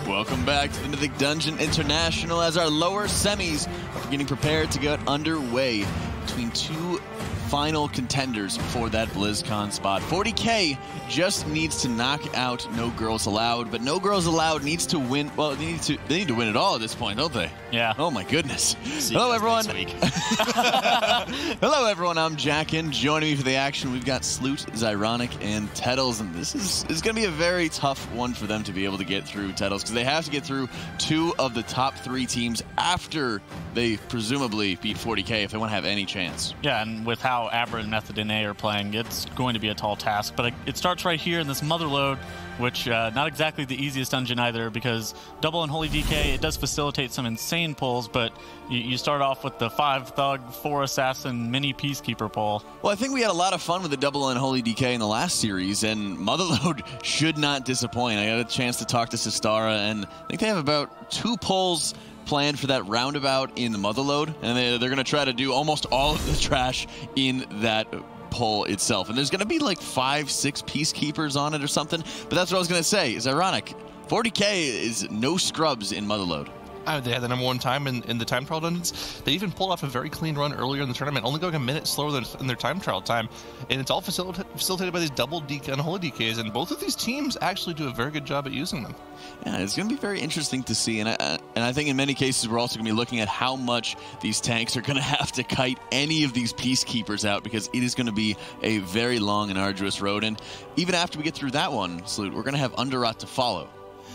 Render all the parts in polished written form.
Welcome back to the Mythic Dungeon International as our lower semis are getting prepared to get underway between two final contenders for that BlizzCon spot. 40K just needs to knock out No Girls Allowed, but No Girls Allowed needs to win. Well, they need to win it all at this point, don't they? Yeah. Oh my goodness. See Hello, you guys everyone. next week. Hello, everyone. I'm Jackin. Joining me for the action, we've got Sloot, Zyronic, and Tettles, and this is going to be a very tough one for them to be able to get through, Tettles, because they have to get through two of the top three teams after they presumably beat 40K if they want to have any chance. Yeah, and with how Abra and Method and A are playing, it's going to be a tall task. But it starts right here in this Motherlode, which not exactly the easiest dungeon either, because Double Unholy DK, it does facilitate some insane pulls, but you start off with the 5 Thug, 4 Assassin, mini Peacekeeper pull. Well, I think we had a lot of fun with the Double Unholy DK in the last series, and Motherlode should not disappoint. I got a chance to talk to Sistara, and I think they have about 2 pulls planned for that roundabout in the Motherlode, and they're going to try to do almost all of the trash in that pull itself. And there's going to be like 5-6 Peacekeepers on it or something, but that's what I was going to say. It's ironic. 40K is no scrubs in Motherlode. They had the #1 time in the time trial dungeons. They even pulled off a very clean run earlier in the tournament, only going a minute slower than in their time trial time. And it's all facilitated by these double unholy DKs, and both of these teams actually do a very good job at using them. Yeah, it's going to be very interesting to see, and I think in many cases we're also going to be looking at how much these tanks are going to have to kite any of these Peacekeepers out, because it is going to be a very long and arduous road. And even after we get through that one, Sloot, we're going to have Underrot to follow.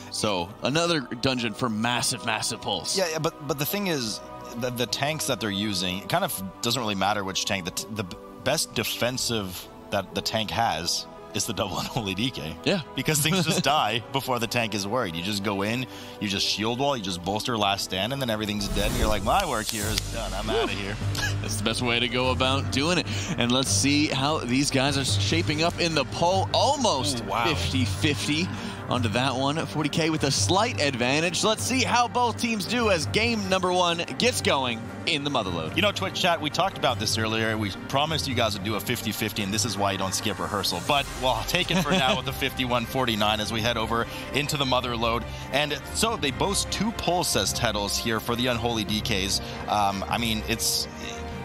So another dungeon for massive, massive pulls. Yeah, but the thing is, the tanks that they're using, it kind of doesn't really matter which tank. The best defensive that the tank has is the Double Unholy DK. Yeah. Because things just die before the tank is worried. You just go in, you just shield wall, you just bolster last stand, and then everything's dead, and you're like, my work here is done. I'm out of here. That's the best way to go about doing it. And let's see how these guys are shaping up in the poll. Almost 50-50 onto that one. 40K with a slight advantage. Let's see how both teams do as game #1 gets going in the Motherlode. You know, Twitch chat, we talked about this earlier. We promised you guys would do a 50-50, and this is why you don't skip rehearsal. But we'll take it for now with the 51-49 as we head over into the Motherlode. And so they boast 2 pulls, says Tettles, here for the Unholy DKs. I mean,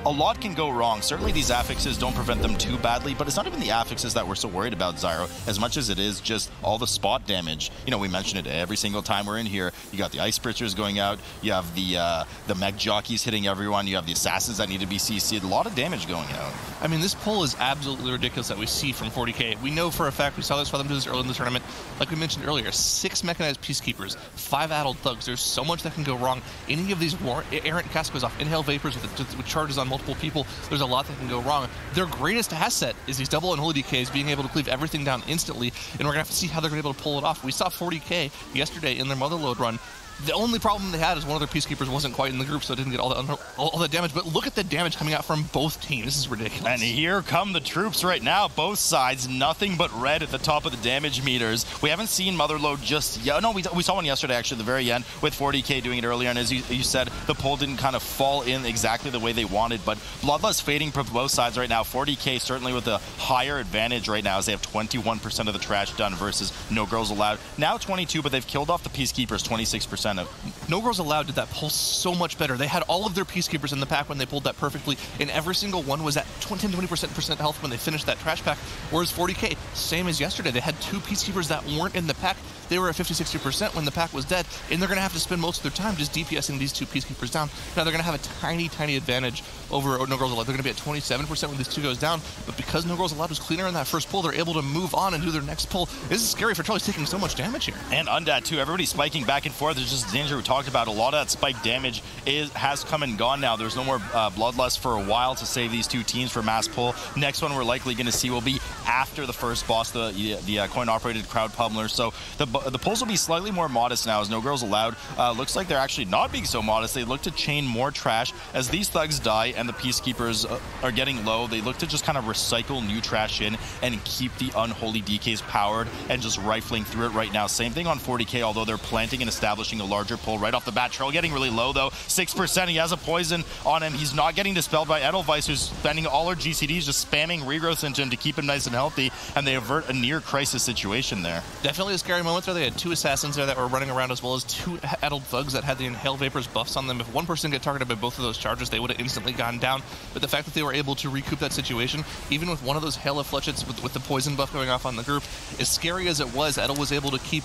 a lot can go wrong. Certainly these affixes don't prevent them too badly, but it's not even the affixes that we're so worried about, Zyro, as much as it is just all the spot damage. You know, we mention it every single time we're in here. You got the Ice Spritzers going out, you have the Mech Jockeys hitting everyone, you have the Assassins that need to be CC'd, a lot of damage going out. I mean, this pull is absolutely ridiculous that we see from 40K. We know for a fact, we saw them do this early in the tournament, like we mentioned earlier, 6 Mechanized Peacekeepers, 5 Addled Thugs. There's so much that can go wrong. Any of these errant cast goes off, Inhale Vapors with charges on multiple people, there's a lot that can go wrong. Their greatest asset is these Double Unholy DKs being able to cleave everything down instantly, and we're going to have to see how they're going to be able to pull it off. We saw 40K yesterday in their Motherlode run. The only problem they had is one of their Peacekeepers wasn't quite in the group, so it didn't get all the damage. But look at the damage coming out from both teams. This is ridiculous. And here come the troops right now. Both sides, nothing but red at the top of the damage meters. We haven't seen Motherlode just yet. No, we saw one yesterday, actually, at the very end, with 40K doing it earlier. And as you said, the pull didn't kind of fall in exactly the way they wanted. But Bloodlust fading from both sides right now. 40K certainly with a higher advantage right now, as they have 21% of the trash done versus No Girls Allowed. Now 22, but they've killed off the Peacekeepers 26%. No Girls Allowed did that pull so much better. They had all of their Peacekeepers in the pack when they pulled that perfectly, and every single one was at 10-20% health when they finished that trash pack, whereas 40K, same as yesterday, they had 2 Peacekeepers that weren't in the pack. They were at 50-60% when the pack was dead, and they're going to have to spend most of their time just DPSing these 2 Peacekeepers down. Now they're going to have a tiny, tiny advantage over No Girls Allowed. They're going to be at 27% when these 2 goes down, but because No Girls Allowed was cleaner in that first pull, they're able to move on and do their next pull. This is scary for Charlie's taking so much damage here. And Undead too, everybody's spiking back and forth. There's just danger. We talked about a lot of that spike damage has come and gone now. There's no more Bloodlust for a while to save these 2 teams for mass pull. Next one we're likely going to see will be after the first boss, the coin-operated Crowd Pummeler. So the pulls will be slightly more modest now, as No Girls Allowed looks like they're actually not being so modest. They look to chain more trash as these thugs die and the Peacekeepers are getting low. They look to just kind of recycle new trash in and keep the Unholy DKs powered and just rifling through it right now. Same thing on 40K, although they're planting and establishing a larger pull right off the bat. Troll getting really low though, 6%. He has a poison on him. He's not getting dispelled by Edelweiss, who's spending all her GCDs just spamming regrowth into him to keep him nice and healthy, and they avert a near crisis situation there. Definitely a scary moment there, they had 2 assassins there that were running around, as well as 2 addled thugs that had the Inhale Vapors buffs on them. If one person get targeted by both of those charges, they would have instantly gone down. But the fact that they were able to recoup that situation, even with one of those Hail of Fletchets with the poison buff going off on the group, as scary as it was, Edel was able to keep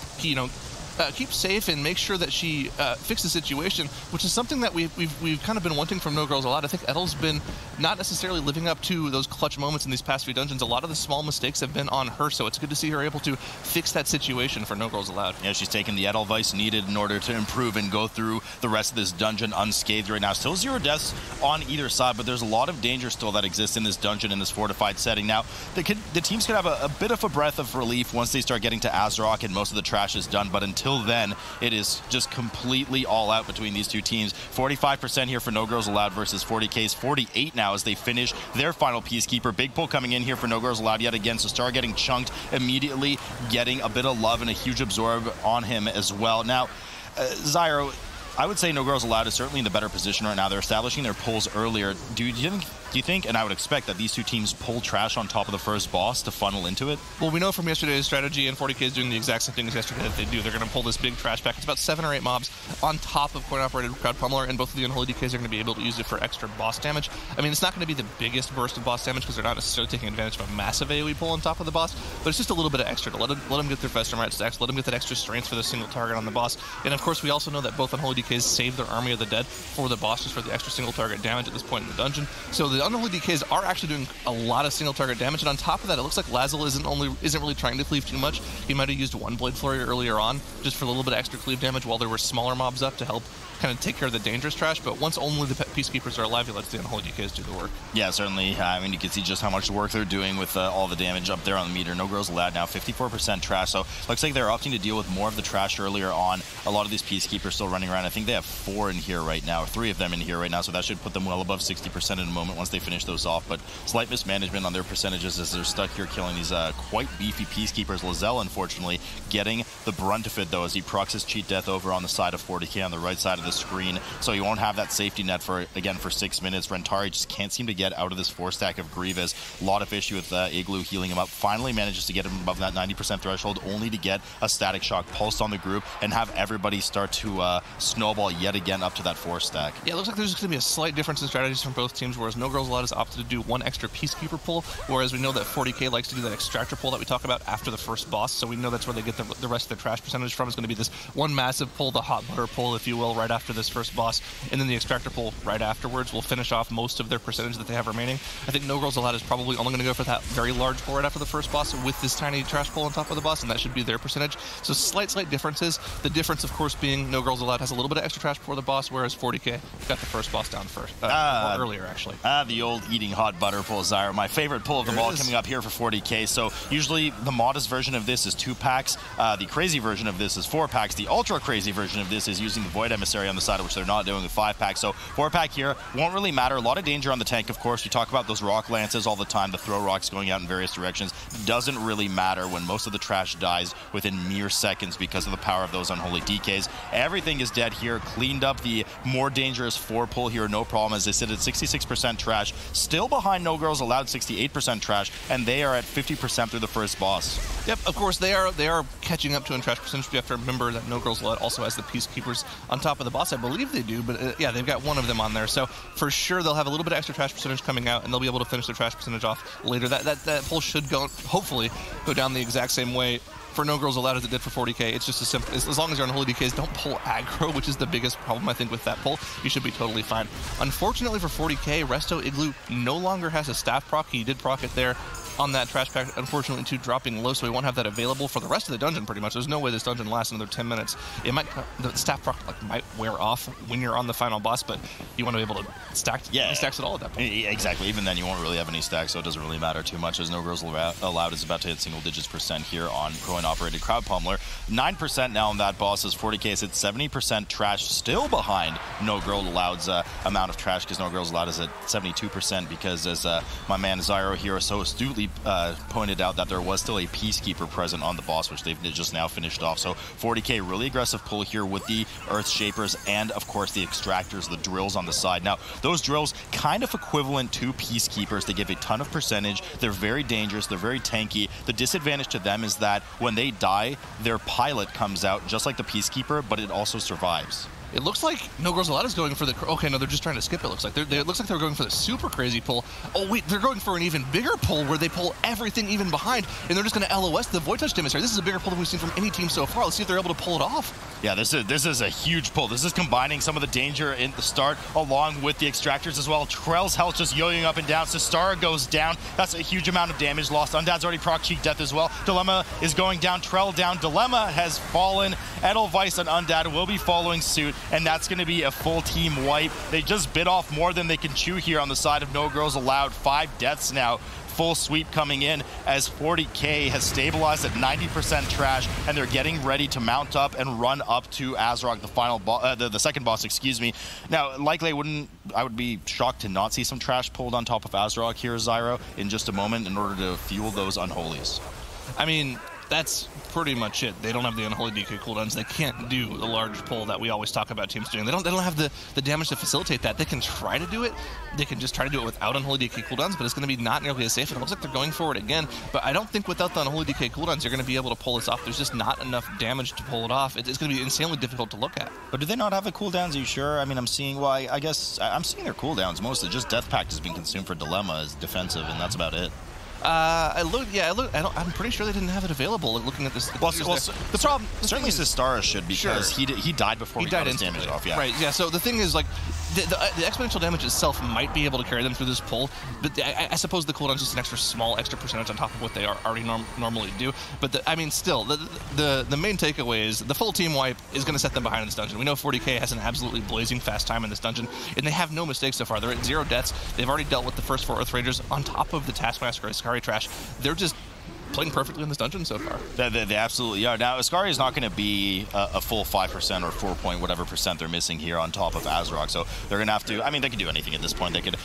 safe and make sure that she fixed the situation, which is something that we've kind of been wanting from No Girls Allowed. I think Edel's been not necessarily living up to those clutch moments in these past few dungeons. A lot of the small mistakes have been on her, so it's good to see her able to fix that situation for No Girls Allowed. Yeah, she's taken the Edelweiss needed in order to improve and go through the rest of this dungeon unscathed right now. Still 0 deaths on either side, but there's a lot of danger still that exists in this dungeon, in this fortified setting. Now, the teams could have a bit of a breath of relief once they start getting to Azrock and most of the trash is done, but until then, it is just completely all out between these two teams. 45% here for No Girls Allowed versus 40K's 48 now as they finish their final Peacekeeper. Big pull coming in here for No Girls Allowed yet again, so Star getting chunked immediately, getting a bit of love and a huge absorb on him as well. Now, Zyro, I would say No Girls Allowed is certainly in the better position right now. They're establishing their pulls earlier. Do you think, and I would expect, that these two teams pull trash on top of the first boss to funnel into it? Well, we know from yesterday's strategy, and 40K is doing the exact same thing as yesterday that they do. They're going to pull this big trash pack. It's about 7 or 8 mobs on top of coin-operated Crowd Pummeler, and both of the Unholy DKs are going to be able to use it for extra boss damage. I mean, it's not going to be the biggest burst of boss damage because they're not necessarily taking advantage of a massive AoE pull on top of the boss, but it's just a little bit of extra to let them get their Festermite stacks, let them get that extra strength for the single target on the boss. And of course, we also know that both Unholy DKs save their Army of the Dead for the boss just for the extra single target damage at this point in the dungeon. So the Unholy DKs are actually doing a lot of single target damage, and on top of that, it looks like Lazel isn't really trying to cleave too much. He might have used 1 Blade Flurry earlier on just for a little bit of extra cleave damage while there were smaller mobs up to help kind of take care of the dangerous trash, but once only the Peacekeepers are alive, he lets the Unholy DKs do the work. Yeah, certainly. I mean, you can see just how much work they're doing with all the damage up there on the meter. No Girls Allowed now, 54% trash, so looks like they're opting to deal with more of the trash earlier on. A lot of these Peacekeepers still running around. I think they have 4 in here right now, or 3 of them in here right now, so that should put them well above 60% in a moment once they finish those off, but slight mismanagement on their percentages as they're stuck here killing these quite beefy Peacekeepers. Lazel, unfortunately, getting the brunt of it, though, as he procs his cheat death over on the side of 40K on the right side of the screen, so he won't have that safety net for 6 minutes. Rentari just can't seem to get out of this 4-stack of Grievous. A lot of issue with Igloo healing him up. Finally manages to get him above that 90% threshold, only to get a Static Shock pulsed on the group and have everybody start to snowball yet again up to that 4-stack. Yeah, it looks like there's going to be a slight difference in strategies from both teams, whereas No Girls Allowed has opted to do 1 extra Peacekeeper pull, whereas we know that 40K likes to do that Extractor pull that we talk about after the first boss, so we know that's where they get the rest of their trash percentage from. Is going to be this 1 massive pull, the hot butter pull, if you will, right after this first boss, and then the Extractor pull right afterwards will finish off most of their percentage that they have remaining. I think No Girls Allowed is probably only going to go for that very large pull right after the first boss with this tiny trash pull on top of the boss, and that should be their percentage. So slight differences. The difference, of course, being No Girls Allowed has a little bit of extra trash before the boss, whereas 40K got the first boss down first. Earlier, actually. The old eating hot butter pull, Zyro. My favorite pull of them all coming up here for 40K. So usually the modest version of this is 2 packs. The crazy version of this is 4 packs. The ultra crazy version of this is using the Void Emissary on the side, which they're not doing with 5 packs. So 4-pack here won't really matter. A lot of danger on the tank, of course. We talk about those rock lances all the time, the throw rocks going out in various directions. Doesn't really matter when most of the trash dies within mere seconds because of the power of those Unholy DKs. Everything is dead here. Cleaned up the more dangerous 4 pull here, no problem, as they sit at 66% trash. Still behind No Girls Allowed, 68% trash, and they are at 50% through the first boss. Yep, of course, they are catching up to in trash percentage. We have to remember that No Girls Allowed also has the Peacekeepers on top of the boss. I believe they do, but yeah, they've got 1 of them on there. So for sure, they'll have a little bit of extra trash percentage coming out, and they'll be able to finish their trash percentage off later. That pull should go, hopefully, go down the exact same way for No Girls Allowed as it did for 40K. It's just as simple as long as your Unholy DKs don't pull aggro, which is the biggest problem I think with that pull, you should be totally fine. Unfortunately for 40K, Resto Igloo no longer has a staff proc. He did proc it there on that trash pack, unfortunately, to dropping low, so we won't have that available for the rest of the dungeon, pretty much. There's no way this dungeon lasts another 10 minutes. It might, the staff proc might wear off when you're on the final boss, but you want to be able to stack any stacks at all at that point. Exactly. Even then, you won't really have any stacks, so it doesn't really matter too much, as No Girls Allowed is about to hit single digits % here on coin-operated Crowd Pummeler. 9% now on that boss, as 40K is at 70% trash, still behind No Girls Allowed's amount of trash, because No Girls Allowed is at 72%, because as my man Zyro here so astutely pointed out, that there was still a Peacekeeper present on the boss, which they've just now finished off. So 40K, really aggressive pull here with the Earth Shapers and, of course, the Extractors, the drills on the side. Now, those drills kind of equivalent to Peacekeepers. They give a ton of percentage. They're very dangerous. They're very tanky. The disadvantage to them is that when they die, their their pilot comes out just like the Peacekeeper, but it also survives. It looks like No Girls Allowed is going for the... Okay, no, they're just trying to skip it, looks like. It looks like they're going for the super crazy pull. Oh, wait, they're going for an even bigger pull where they pull everything even behind, and they're just going to LOS the Void Touch Demonstrator. This is a bigger pull than we've seen from any team so far. Let's see if they're able to pull it off. Yeah, this is a huge pull. This is combining some of the danger in the start along with the Extractors as well. Trell's health just yo-yoing up and down. Sistara goes down. That's a huge amount of damage lost. Undead's already proc Cheek Death as well. Dilemma is going down. Trell down. Dilemma has fallen. Edelweiss and Undead will be following suit, and that's going to be a full team wipe. They just bit off more than they can chew here on the side of No Girls Allowed. 5 deaths now. Full sweep coming in as 40K has stabilized at 90% trash, and they're getting ready to mount up and run up to Azrog, the final the second boss, excuse me. Now, likely I would be shocked to not see some trash pulled on top of Azrog here, Zyro, in just a moment in order to fuel those Unholies. I mean, that's pretty much it. They don't have the Unholy DK cooldowns. They can't do the large pull that we always talk about teams doing. They don't have the damage to facilitate that. They can try to do it. They can just try to do it without Unholy DK cooldowns, but it's going to be not nearly as safe. It looks like they're going for it again, but I don't think without the Unholy DK cooldowns, you're going to be able to pull this off. There's just not enough damage to pull it off. It's going to be insanely difficult to look at. But do they not have the cooldowns? Are you sure? I mean, I'm seeing, well, I guess I'm seeing their cooldowns mostly. Just Death Pact has been consumed for Dilemma as defensive, and that's about it. I'm pretty sure they didn't have it available. Looking at this, the problem certainly Sistara should, because he died before he got his damage off. Yeah, right. Yeah. So the thing is, like, the exponential damage itself might be able to carry them through this pull, but I suppose the cooldown is just an extra percentage on top of what they already normally do. But I mean, still, the main takeaway is the full team wipe is going to set them behind in this dungeon. We know 40K has an absolutely blazing fast time in this dungeon, and they have no mistakes so far. They're at 0 deaths. They've already dealt with the first 4 Earth Raiders on top of the Taskmaster Ascari trash. They're just playing perfectly in this dungeon so far. They absolutely are. Now, Ascari is not going to be a full 5% or 4 point whatever percent they're missing here on top of Azrog, so they're going to have to, I mean, they can do anything at this point. They could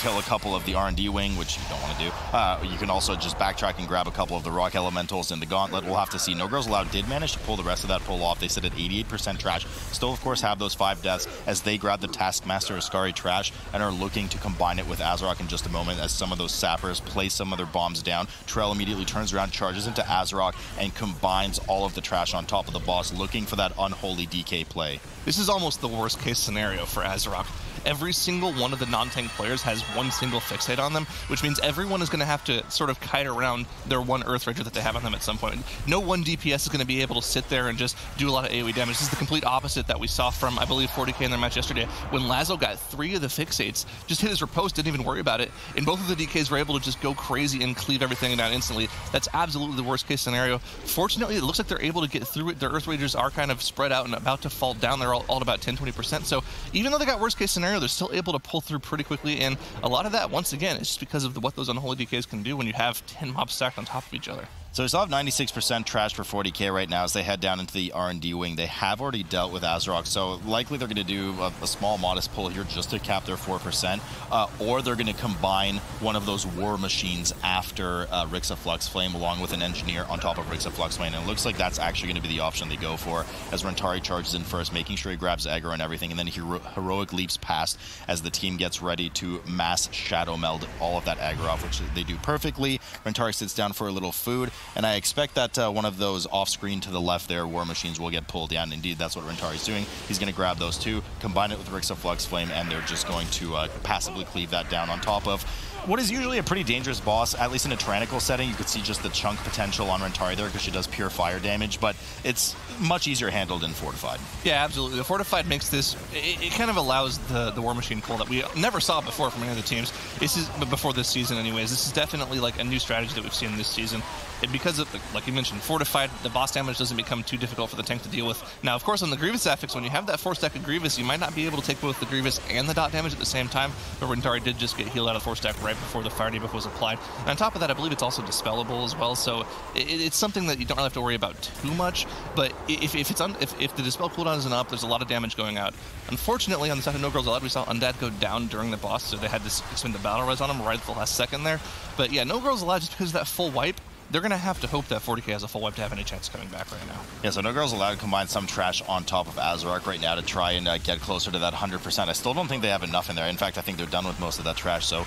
kill a couple of the R&D wing, which you don't want to do. You can also just backtrack and grab a couple of the Rock Elementals in the Gauntlet. We'll have to see. No Girls Allowed did manage to pull the rest of that pull off. They sit at 88% trash. Still, of course, have those 5 deaths as they grab the Taskmaster Ascari trash and are looking to combine it with Azrog in just a moment as some of those sappers place some of their bombs down. Trell immediately turns around, charges into Azrog, and combines all of the trash on top of the boss, looking for that Unholy DK play. This is almost the worst case scenario for Azrog. Every single one of the non-tank players has one single fixate on them, which means everyone is going to have to sort of kite around their one Earth Ranger that they have on them at some point. No one DPS is going to be able to sit there and just do a lot of AoE damage. This is the complete opposite that we saw from, I believe, 40K in their match yesterday, when Lazo got 3 of the fixates, just hit his riposte, didn't even worry about it, and both of the DKs were able to just go crazy and cleave everything down instantly. That's absolutely the worst case scenario. Fortunately, it looks like they're able to get through it. Their Earth Rangers are kind of spread out and about to fall down. They're all at about 10-20%, so even though they got worst case scenario, they're still able to pull through pretty quickly, and a lot of that, once again, is just because of what those Unholy DKs can do when you have 10 mobs stacked on top of each other. So we still have 96% trash for 40K right now as they head down into the R&D wing. They have already dealt with Azrog, so likely they're going to do a small, modest pull here just to cap their 4%, or they're going to combine one of those war machines after Rixa Flux Flame along with an engineer on top of Rixa Flux Flame, and it looks like that's actually going to be the option they go for as Rentari charges in first, making sure he grabs aggro and everything, and then he heroic leaps past as the team gets ready to mass shadow meld all of that aggro off, which they do perfectly. Rentari sits down for a little food, and I expect that one of those off-screen to the left there, war machines, will get pulled down. Indeed, that's what Rentari's doing. He's going to grab those 2, combine it with Rixa Flux Flame, and they're just going to passively cleave that down on top of what is usually a pretty dangerous boss, at least in a tyrannical setting. You could see just the chunk potential on Rentari there because she does pure fire damage, but it's much easier handled in Fortified. Yeah, absolutely. The Fortified makes this, it kind of allows the War Machine pull that we never saw before from any of the teams. This is, before this season anyways, this is definitely like a new strategy that we've seen this season. And because of, like you mentioned, Fortified, the boss damage doesn't become too difficult for the tank to deal with. Now, of course, on the Grievous affix, when you have that 4-stack of Grievous, you might not be able to take both the Grievous and the dot damage at the same time, but Rentari did just get healed out of 4-stack right before the Fire Debuff was applied. And on top of that, I believe it's also dispellable as well, so it's something that you don't really have to worry about too much, but if the Dispel cooldown isn't up, there's a lot of damage going out. Unfortunately, on the side of No Girls Allowed, we saw Undead go down during the boss, so they had to spend the battle res on him right at the last second there. But yeah, No Girls Allowed, just because of that full wipe, they're going to have to hope that 40K has a full wipe to have any chance of coming back right now. Yeah, so No Girls Allowed to combine some trash on top of Azarok right now to try and get closer to that 100%. I still don't think they have enough in there. In fact, I think they're done with most of that trash. So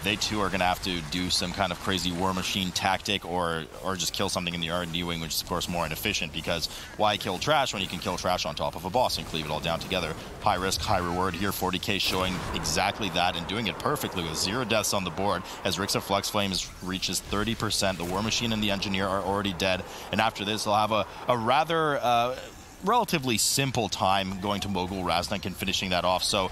they too are going to have to do some kind of crazy War Machine tactic or just kill something in the R&D wing, which is of course more inefficient, because why kill trash when you can kill trash on top of a boss and cleave it all down together? High risk, high reward here. 40K showing exactly that and doing it perfectly with 0 deaths on the board as Rix of Flux Flames reaches 30%. The War Machine and the Engineer are already dead, and after this they'll have a rather relatively simple time going to Mogul Raznak and finishing that off. So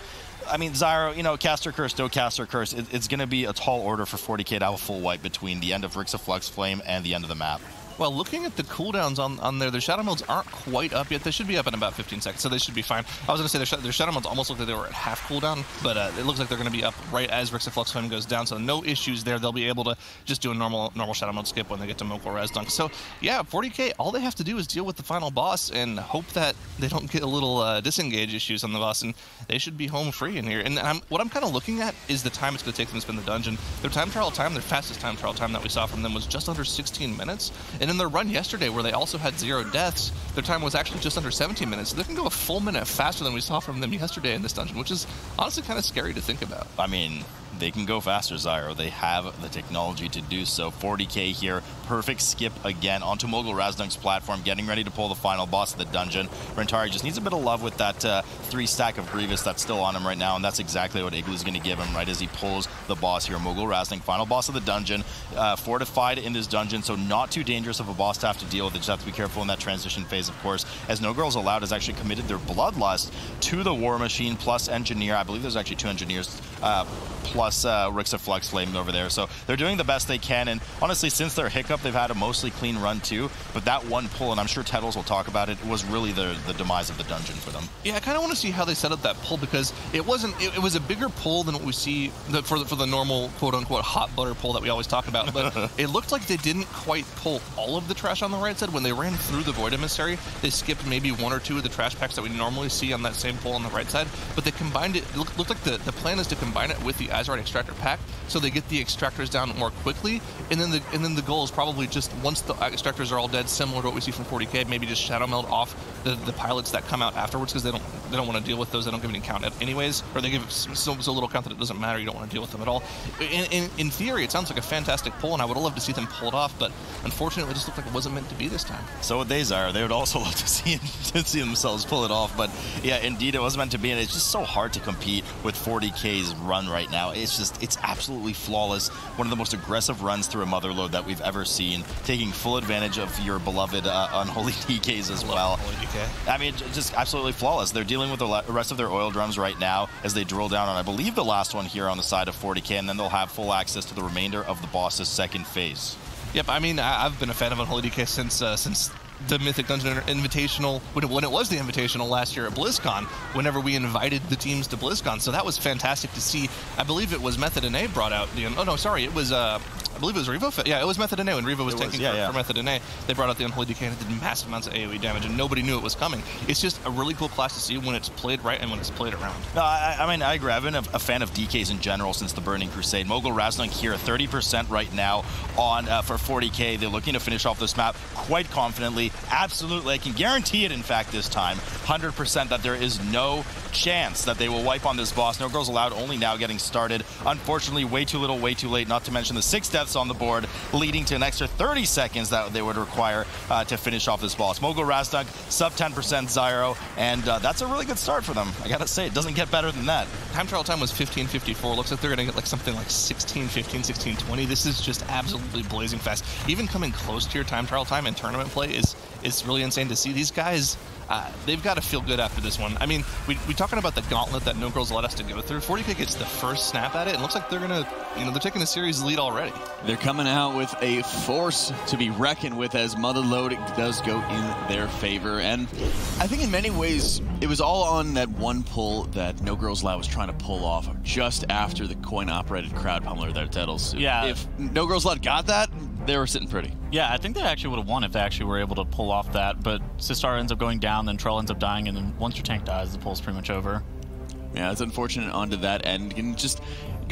I mean, Zyro, you know, Caster Curse, no Caster Curse, it's going to be a tall order for 40K to have a full wipe between the end of Rix of Flux Flame and the end of the map. Well, looking at the cooldowns on there, their Shadow Melds aren't quite up yet. They should be up in about 15 seconds, so they should be fine. I was going to say their Shadow Melds almost look like they were at half cooldown, but it looks like they're going to be up right as Rix of Flux Flame goes down, so no issues there. They'll be able to just do a normal Shadow Meld skip when they get to Mogul Raznak. So, yeah, 40K, all they have to do is deal with the final boss and hope that they don't get a little disengage issues on the boss, and they should be home free in here. And what I'm kind of looking at is the time it's going to take them to spin the dungeon. Their time trial time, their fastest time trial time that we saw from them was just under 16 minutes, and in their run yesterday, where they also had 0 deaths, their time was actually just under 17 minutes. So they can go a full minute faster than we saw from them yesterday in this dungeon, which is honestly kind of scary to think about. I mean, they can go faster, Zyro. They have the technology to do so. 40K here, perfect skip again onto Mogul Raznak's platform, getting ready to pull the final boss of the dungeon. Rentari just needs a bit of love with that 3 stack of Grievous that's still on him right now, and that's exactly what Igloo's going to give him right as he pulls the boss here. Mogul Raznak, final boss of the dungeon, fortified in this dungeon, so not too dangerous of a boss to have to deal with. They just have to be careful in that transition phase, of course, as No Girls Allowed has actually committed their Bloodlust to the War Machine plus Engineer. I believe there's actually 2 Engineers plus Rix of Flux Flame over there. So they're doing the best they can, and honestly, since their hiccup, they've had a mostly clean run too, but that one pull, and I'm sure Tettles will talk about it, was really the demise of the dungeon for them. Yeah, I kind of want to see how they set up that pull, because it was a bigger pull than what we see for the normal quote-unquote hot butter pull that we always talk about, but it looked like they didn't quite pull all of the trash on the right side. When they ran through the Void Emissary, they skipped maybe 1 or 2 of the trash packs that we normally see on that same pull on the right side, but they combined it. It looked like the plan is to combine it with the Azerite Extractor pack, so they get the extractors down more quickly, and then the goal is probably just, once the extractors are all dead, similar to what we see from 40K, maybe just Shadow Meld off the pilots that come out afterwards, because they don't want to deal with those. They don't give any count anyways, or they give so little count that it doesn't matter. You don't want to deal with them at all. In theory, it sounds like a fantastic pull, and I would have loved to see them pull it off, but unfortunately, it just looked like it wasn't meant to be this time. So would they, Zyro. They would also love to see themselves pull it off, but yeah, indeed, it wasn't meant to be, and it's just so hard to compete with 40K's run right now. It's absolutely flawless. One of the most aggressive runs through a Motherlode that we've ever seen, taking full advantage of your beloved Unholy DKs as well. I mean, just absolutely flawless. They're dealing with the rest of their oil drums right now as they drill down on, I believe, the last one here on the side of 40K, and then they'll have full access to the remainder of the boss's second phase. Yep, I mean, I've been a fan of Unholy DK since the Mythic Dungeon Invitational, when it was the Invitational last year at BlizzCon, whenever we invited the teams to BlizzCon. So that was fantastic to see. I believe it was Method and A brought out the, oh no, sorry, it was, I believe it was Revo. Yeah, it was Method and A when Revo was tanking for Method and A. They brought out the Unholy DK, and it did massive amounts of AoE damage, and nobody knew it was coming. It's just a really cool class to see when it's played right and when it's played around. No, I mean, I agree. I've been a fan of DKs in general since the Burning Crusade. Mogul Raznak here, 30% right now on for 40K. They're looking to finish off this map quite confidently. Absolutely, I can guarantee it, in fact, this time, 100% that there is no chance that they will wipe on this boss. No Girls Allowed only now getting started. Unfortunately, way too little, way too late, not to mention the 6 deaths on the board, leading to an extra 30 seconds that they would require to finish off this boss. Mogul Raznak, sub 10% Zyro, and that's a really good start for them. I gotta say, it doesn't get better than that. Time trial time was 15:54. Looks like they're gonna get like something like 16:15, 16:20. This is just absolutely blazing fast. Even coming close to your time trial time in tournament play is really insane to see. These guys, they've got to feel good after this one. I mean, we talking about the gauntlet that No Girls Allowed us to go through. 40K gets the first snap at it, and it looks like they're gonna, they're taking the series lead already. They're coming out with a force to be reckoned with, as Motherlode does go in their favor. And I think in many ways, it was all on that one pull that No Girls Allowed was trying to pull off just after the coin-operated crowd pummeler there, Tettles. Yeah. If No Girls Allowed got that, they were sitting pretty. Yeah, I think they actually would have won if they actually were able to pull off that, but Sistar ends up going down, then Trell ends up dying, and then once your tank dies, the pull's pretty much over. Yeah, it's unfortunate onto that end. And just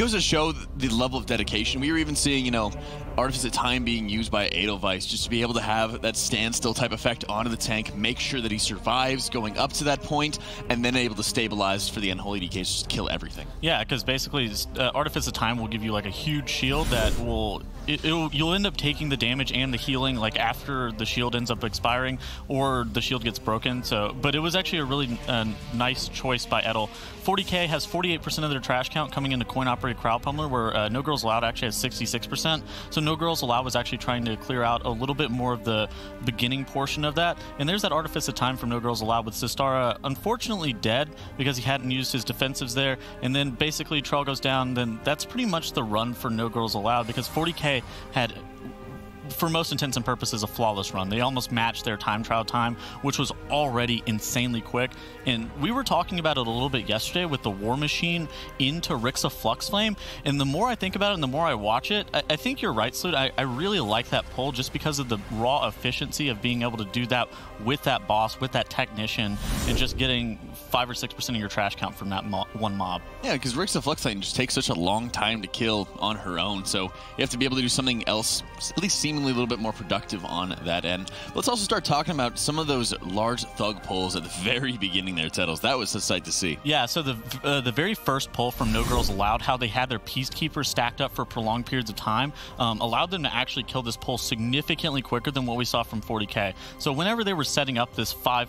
goes to show the level of dedication. We were even seeing, you know, Artifice of Time being used by Edelweiss just to be able to have that standstill type effect onto the tank, make sure that he survives going up to that point, and then able to stabilize for the Unholy DK, just kill everything. Yeah, because basically Artifice of Time will give you like a huge shield that will you'll end up taking the damage and the healing like after the shield ends up expiring or the shield gets broken. So, but it was actually a really nice choice by Edel. 40K has 48% of their trash count coming into coin-operated crowd pummeler, where No Girls Allowed actually has 66%. So No Girls Allowed was actually trying to clear out a little bit more of the beginning portion of that. And there's that Artifice of Time from No Girls Allowed with Sistara unfortunately dead because he hadn't used his defensives there. And then basically Trell goes down, then that's pretty much the run for No Girls Allowed because 40K had, for most intents and purposes, a flawless run. They almost matched their time trial time, which was already insanely quick. And we were talking about it a little bit yesterday with the War Machine into Rixa Flux Flame. And the more I think about it and the more I watch it, I think you're right, Salute. I really like that pull just because of the raw efficiency of being able to do that with that boss, with that technician, and just getting 5 or 6% of your trash count from that one mob. Yeah, because Rixa Flux Flame just takes such a long time to kill on her own. So you have to be able to do something else, at least seemingly a little bit more productive on that end. Let's also start talking about some of those large thug pulls at the very beginning there, Tettles. That was a sight to see. Yeah, so the very first pull from No Girls Allowed, how they had their Peacekeepers stacked up for prolonged periods of time, allowed them to actually kill this pull significantly quicker than what we saw from 40K. So whenever they were setting up this 5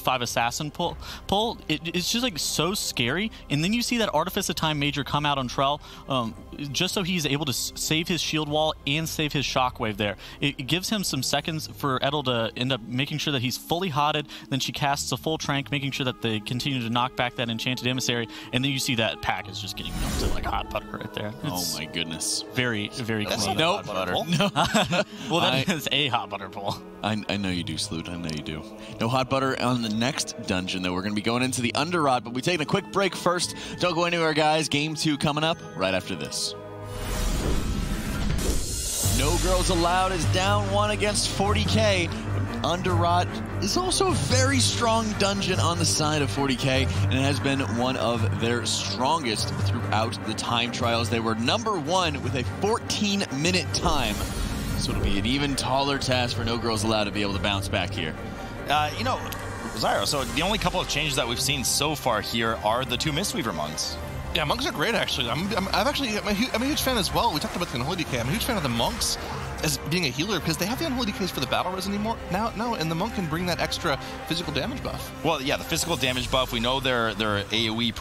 assassin pull, it's just like so scary. And then you see that Artifice of Time Major come out on Trell, just so he's able to save his shield wall and save his shockwave there. It gives him some seconds for Edel to end up making sure that he's fully hotted. Then she casts a full trank, making sure that they continue to knock back that enchanted emissary. And then you see that pack is just getting melted like hot butter right there. Oh my goodness. Very, very clean. Nope. Hot butter. No. Well, that is a hot butter pull. I know you do, Salute. I know you do. No hot butter on the next dungeon, though. We're going to be going into the Underrot, but we're taking a quick break first. Don't go anywhere, guys. Game 2 coming up right after this. No Girls Allowed is down 1 against 40K. Underrot is also a very strong dungeon on the side of 40K, and it has been one of their strongest throughout the time trials. They were number 1 with a 14-minute time. So it'll be an even taller task for No Girls Allowed to be able to bounce back here. You know, Zyro, so the only couple of changes that we've seen so far here are the 2 Mistweaver monks. Yeah, monks are great, actually. I'm a huge fan as well. We talked about the Unholy DK. I'm a huge fan of the monks as being a healer because they have the Unholy DKs for the battle res anymore now, and the monk can bring that extra physical damage buff. Well, yeah, the physical damage buff. We know their AoE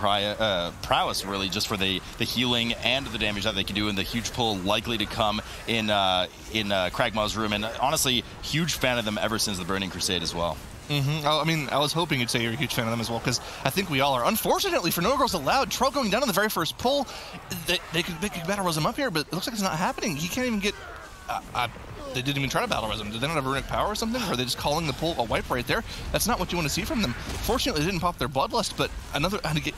prowess really just for the healing and the damage that they can do, and the huge pull likely to come in Kragmaw's room. And honestly, huge fan of them ever since the Burning Crusade as well. I mean, I was hoping you'd say you're a huge fan of them as well, because I think we all are. Unfortunately, for No Girls Allowed, Trell going down on the very first pull, they could battle res him up here, but it looks like it's not happening. He can't even get... they didn't even try to battle res him. Did they not have runic power or something? Or are they just calling the pull a wipe right there? That's not what you want to see from them. Fortunately, they didn't pop their Bloodlust, but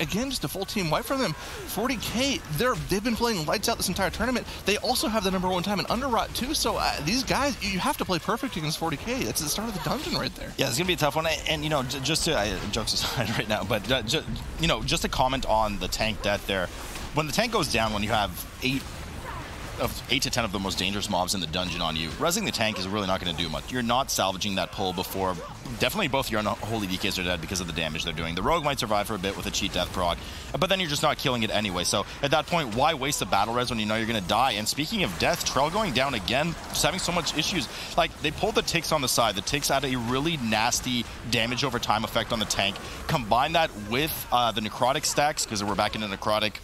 again, just a full team wipe from them. 40K, they've been playing lights out this entire tournament. They also have the #1 time in Underrot too, so these guys, you have to play perfect against 40K. That's the start of the dungeon right there. Yeah, it's going to be a tough one. And, you know, just to, jokes aside right now, but, just to comment on the tank death there. When the tank goes down, when you have 8 to 10 of the most dangerous mobs in the dungeon on you, rezzing the tank is really not going to do much. You're not salvaging that pull before. Definitely both your Unholy DKs are dead because of the damage they're doing. The Rogue might survive for a bit with a cheat death proc, but then you're just not killing it anyway. So at that point, why waste the battle res when you know you're going to die? And speaking of death, Trell going down again, just having so much issues. Like, they pulled the Ticks on the side. The Ticks had a really nasty damage over time effect on the tank. Combine that with the Necrotic stacks, because we're back in a Necrotic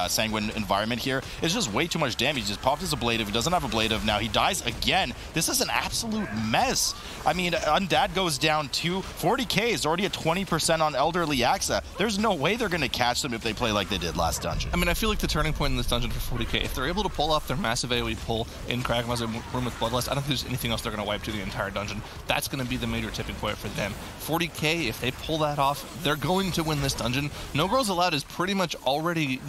Sanguine environment here. It's just way too much damage. He just popped his ablative. He doesn't have ablative now. He dies again. This is an absolute mess. I mean, Undead goes down too. 40K is already at 20% on Elder Liaxa. There's no way they're going to catch them if they play like they did last dungeon. I mean, I feel like the turning point in this dungeon for 40K, if they're able to pull off their massive AoE pull in Kragmaw's room with Bloodlust, I don't think there's anything else they're going to wipe to the entire dungeon. That's going to be the major tipping point for them. 40K, if they pull that off, they're going to win this dungeon. No Girls Allowed is pretty much already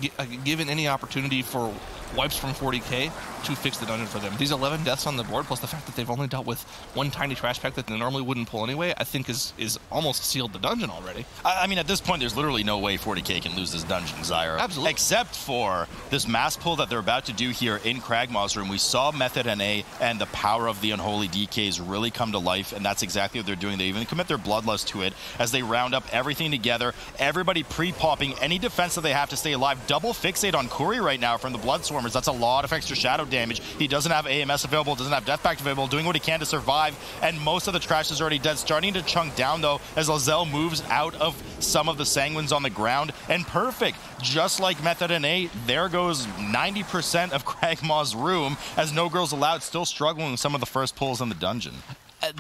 given any opportunity for wipes from 40K to fix the dungeon for them. These 11 deaths on the board, plus the fact that they've only dealt with one tiny trash pack that they normally wouldn't pull anyway, I think is almost sealed the dungeon already. I mean, at this point, there's literally no way 40K can lose this dungeon, Zyra. Absolutely. Except for this mass pull that they're about to do here in Kragmaw's room. We saw Method NA and the power of the Unholy DKs really come to life, and that's exactly what they're doing. They even commit their bloodlust to it as they round up everything together. Everybody pre-popping any defense that they have to stay alive. Double fixate on Kuri right now from the Bloodswarmers. That's a lot of extra shadow damage. He doesn't have AMS available, doesn't have Death Pact available, doing what he can to survive, and most of the trash is already dead. Starting to chunk down, though, as Lae'zel moves out of some of the Sanguines on the ground. And perfect, just like Method NA, there goes 90% of Kragmaw's room, as No Girls Allowed still struggling with some of the first pulls in the dungeon.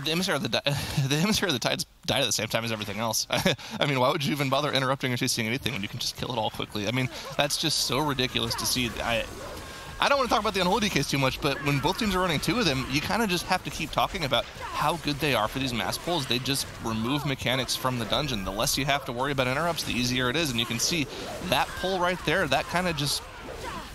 The Emissary of the Tides died at the same time as everything else. I mean, why would you even bother interrupting or chasing anything when you can just kill it all quickly? I mean, that's just so ridiculous to see. I don't want to talk about the Unholy DKs too much, but when both teams are running two of them, you kind of just have to keep talking about how good they are for these mass pulls. They just remove mechanics from the dungeon. The less you have to worry about interrupts, the easier it is. And you can see that pull right there, that kind of just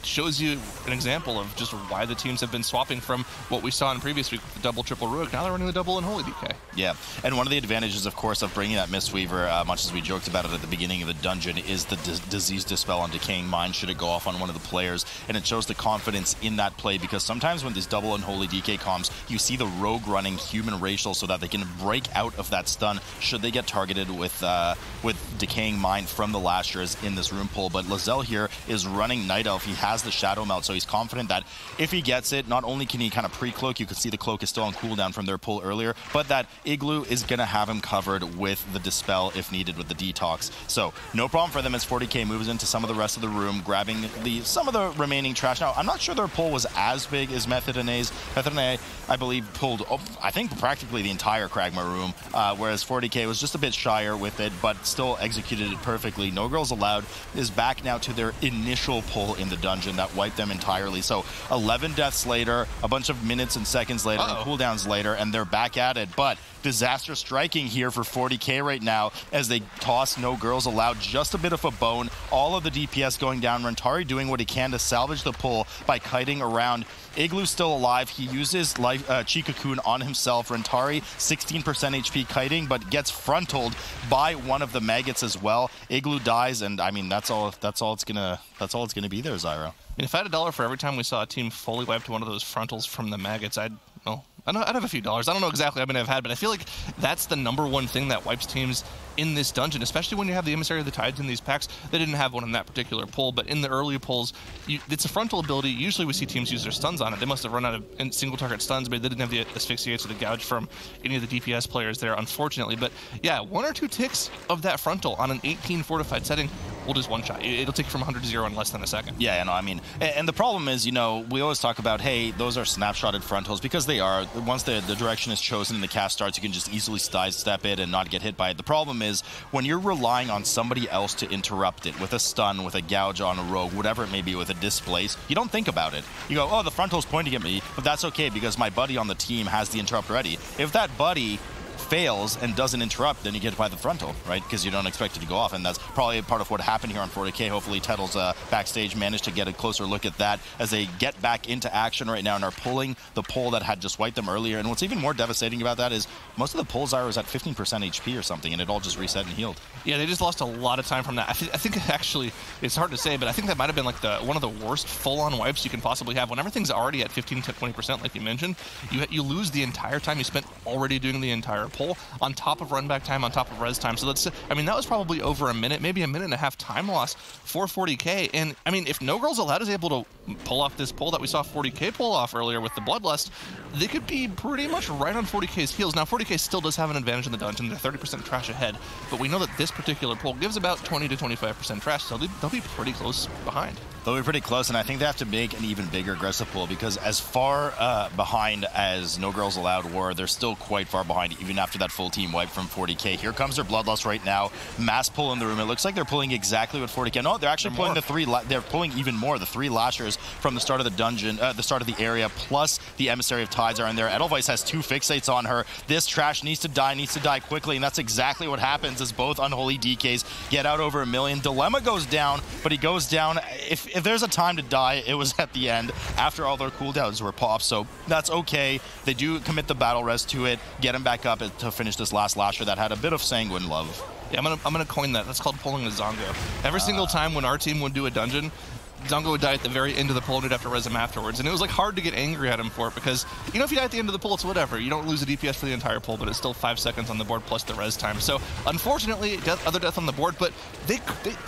shows you an example of just why the teams have been swapping from what we saw in previous week with the double triple Ruik. Now they're running the double Unholy DK. Yeah, and one of the advantages, of course, of bringing that Mistweaver, much as we joked about it at the beginning of the dungeon, is the Disease Dispel on Decaying Mind should it go off on one of the players, and it shows the confidence in that play, because sometimes when these double Unholy DK comms, you see the rogue running human racial so that they can break out of that stun should they get targeted with Decaying Mind from the Lashers in this room pull. But Lae'zel here is running Night Elf. He has the Shadow Melt, so he's confident that if he gets it, not only can he kind of pre-cloak, you can see the cloak is still on cooldown from their pull earlier, but that Igloo is going to have him covered with the Dispel if needed with the Detox. So no problem for them as 40K moves into some of the rest of the room, grabbing some of the remaining trash. Now, I'm not sure their pull was as big as Method NA's. Method NA, I believe, pulled, I think, practically the entire Kragmaw room, whereas 40K was just a bit shyer with it, but still executed it perfectly. No Girls Allowed is back now to their initial pull in the dungeon that wiped them entirely. So 11 deaths later, a bunch of minutes and seconds later, and cooldowns later, and they're back at it. But disaster striking here for 40K right now as they toss No Girls Allowed just a bit of a bone. All of the DPS going down. Rantari doing what he can to salvage the pull by kiting around. Igloo's still alive. He uses Chi Cocoon on himself. Rantari 16% HP kiting, but gets frontaled by one of the maggots as well. Igloo dies, and I mean that's all it's gonna be there, Zyra. I mean, if I had $1 for every time we saw a team fully wiped one of those frontals from the maggots, I'd have a few dollars. I don't know exactly how many I've had, but I feel like that's the #1 thing that wipes teams in this dungeon, especially when you have the Emissary of the Tides in these packs. They didn't have one in that particular pull, but in the early pulls, it's a frontal ability. Usually we see teams use their stuns on it. They must have run out of single target stuns, but they didn't have the asphyxiates or the gouge from any of the DPS players there, unfortunately. But yeah, 1 or 2 ticks of that frontal on an 18 fortified setting will just one-shot. It'll take you from 100 to 0 in less than a second. Yeah, I mean, and the problem is, we always talk about, hey, those are snapshotted frontals, because they are. Once the direction is chosen and the cast starts, you can just easily sidestep it and not get hit by it. The problem is when you're relying on somebody else to interrupt it with a stun, with a gouge on a rogue, whatever it may be, with a displace, you don't think about it. You go, oh, the frontal's pointing at me, but that's okay because my buddy on the team has the interrupt ready. If that buddy fails and doesn't interrupt, then you get by the frontal, right? Because you don't expect it to go off, and that's probably part of what happened here on 40K. Hopefully Tettle's backstage managed to get a closer look at that as they get back into action right now and are pulling the pull that had just wiped them earlier. And what's even more devastating about that is most of the pulls are at 15% HP or something, and it all just reset and healed. Yeah, they just lost a lot of time from that. I think actually, it's hard to say, but I think that might have been like one of the worst full-on wipes you can possibly have. When everything's already at 15 to 20%, like you mentioned, you lose the entire time you spent already doing the entire pull, on top of run back time, on top of res time. So that was probably over a minute, maybe a minute and a half time loss for 40K. And I mean, if No Girls Allowed is able to pull off this pull that we saw 40K pull off earlier with the Bloodlust, they could be pretty much right on 40K's heels. Now, 40K still does have an advantage in the dungeon. They're 30% trash ahead, but we know that this particular pull gives about 20 to 25% trash, so they'll be pretty close behind. They'll be pretty close, and I think they have to make an even bigger aggressive pull, because as far behind as No Girls Allowed were, they're still quite far behind, even after that full team wipe from 40K. Here comes their Bloodlust right now. Mass pull in the room. It looks like they're pulling exactly what 40K. No, they're actually pulling they're pulling even more. The 3 Lashers Peacekeepers from the start of the dungeon, the start of the area, plus the Emissary of Tides are in there. Edelweiss has 2 fixates on her. This trash needs to die quickly, and that's exactly what happens as both Unholy DKs get out over 1 million. Dilemma goes down, but he goes down. If there's a time to die, it was at the end after all their cooldowns were popped, so that's okay. They do commit the battle res to it, get him back up to finish this last Lasher that had a bit of sanguine love. Yeah, I'm gonna coin that. That's called pulling a Zongo. Every single time when our team would do a dungeon, Zongo would die at the very end of the pull and we'd have to res him afterwards. And it was like hard to get angry at him for it because, you know, if you die at the end of the pull, it's whatever. You don't lose a DPS for the entire pull, but it's still 5 seconds on the board plus the res time. So unfortunately, other death on the board, but they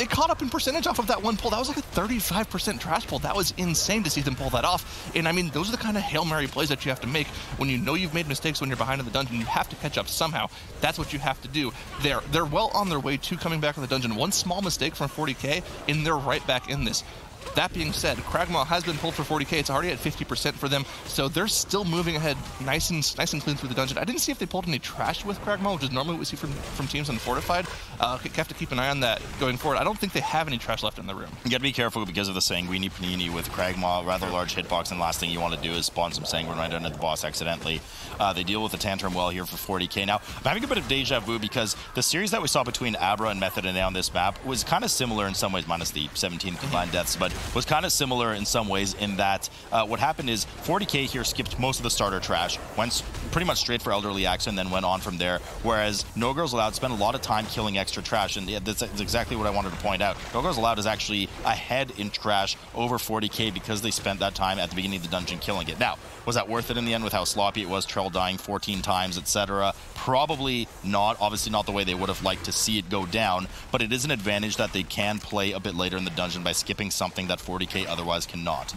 caught up in percentage off of that one pull. That was like a 35% trash pull. That was insane to see them pull that off. And I mean, those are the kind of Hail Mary plays that you have to make when you know you've made mistakes when you're behind in the dungeon. You have to catch up somehow. That's what you have to do. They're well on their way to coming back in the dungeon. One small mistake from 40k, and they're right back in this. That being said, Kragmaw has been pulled for 40k. It's already at 50% for them, so they're still moving ahead nice and clean through the dungeon. I didn't see if they pulled any trash with Kragmaw, which is normally what we see from teams in Fortified. Have to keep an eye on that going forward. I don't think they have any trash left in the room. You gotta be careful because of the Sanguini Panini with Kragmaw, rather large hitbox, and last thing you want to do is spawn some Sanguine right under the boss accidentally. They deal with the Tantrum well here for 40k. Now, I'm having a bit of deja vu because the series that we saw between Abra and Method and on this map was kind of similar in some ways, minus the 17 combined deaths, but was kind of similar in some ways in that what happened is 40k here skipped most of the starter trash, went pretty much straight for Elderly Axe and then went on from there, whereas No Girls Allowed spent a lot of time killing extra trash, and yeah, that's exactly what I wanted to point out. No Girls Allowed is actually ahead in trash over 40k because they spent that time at the beginning of the dungeon killing it. Now, was that worth it in the end with how sloppy it was, Trell dying 14 times, etc.? Probably not. Obviously not the way they would have liked to see it go down, but it is an advantage that they can play a bit later in the dungeon by skipping something that 40k otherwise cannot.